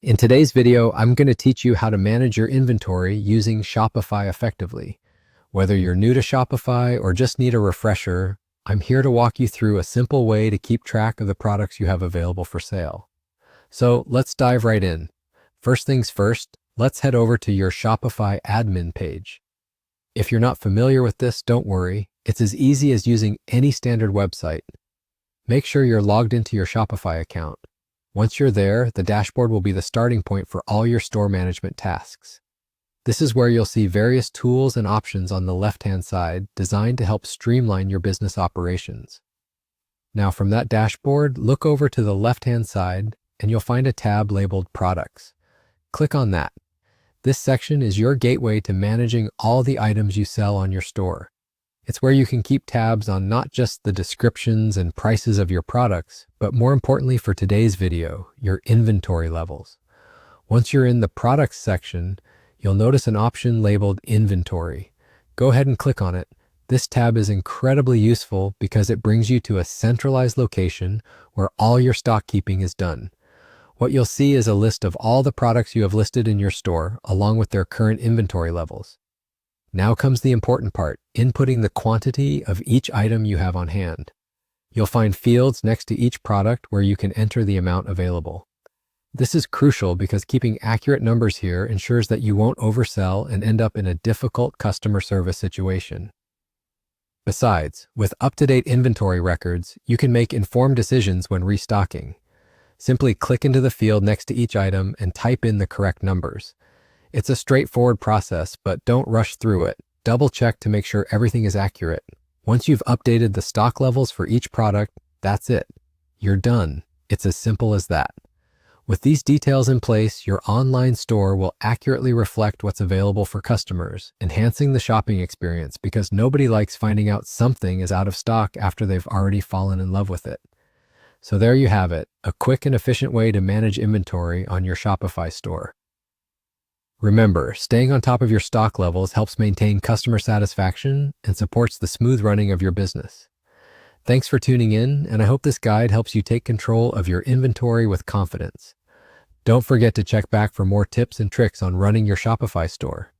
In today's video, I'm going to teach you how to manage your inventory using Shopify effectively. Whether you're new to Shopify or just need a refresher, I'm here to walk you through a simple way to keep track of the products you have available for sale. So let's dive right in. First things first, let's head over to your Shopify admin page. If you're not familiar with this, don't worry. It's as easy as using any standard website. Make sure you're logged into your Shopify account. Once you're there, the dashboard will be the starting point for all your store management tasks. This is where you'll see various tools and options on the left-hand side designed to help streamline your business operations. Now from that dashboard, look over to the left-hand side and you'll find a tab labeled Products. Click on that. This section is your gateway to managing all the items you sell on your store. It's where you can keep tabs on not just the descriptions and prices of your products, but more importantly for today's video, your inventory levels. Once you're in the Products section, you'll notice an option labeled Inventory. Go ahead and click on it. This tab is incredibly useful because it brings you to a centralized location where all your stock keeping is done. What you'll see is a list of all the products you have listed in your store, along with their current inventory levels. Now comes the important part, inputting the quantity of each item you have on hand. You'll find fields next to each product where you can enter the amount available. This is crucial because keeping accurate numbers here ensures that you won't oversell and end up in a difficult customer service situation. Besides, with up-to-date inventory records, you can make informed decisions when restocking. Simply click into the field next to each item and type in the correct numbers. It's a straightforward process, but don't rush through it. Double check to make sure everything is accurate. Once you've updated the stock levels for each product, that's it. You're done. It's as simple as that. With these details in place, your online store will accurately reflect what's available for customers, enhancing the shopping experience because nobody likes finding out something is out of stock after they've already fallen in love with it. So there you have it, a quick and efficient way to manage inventory on your Shopify store. Remember, staying on top of your stock levels helps maintain customer satisfaction and supports the smooth running of your business. Thanks for tuning in, and I hope this guide helps you take control of your inventory with confidence. Don't forget to check back for more tips and tricks on running your Shopify store.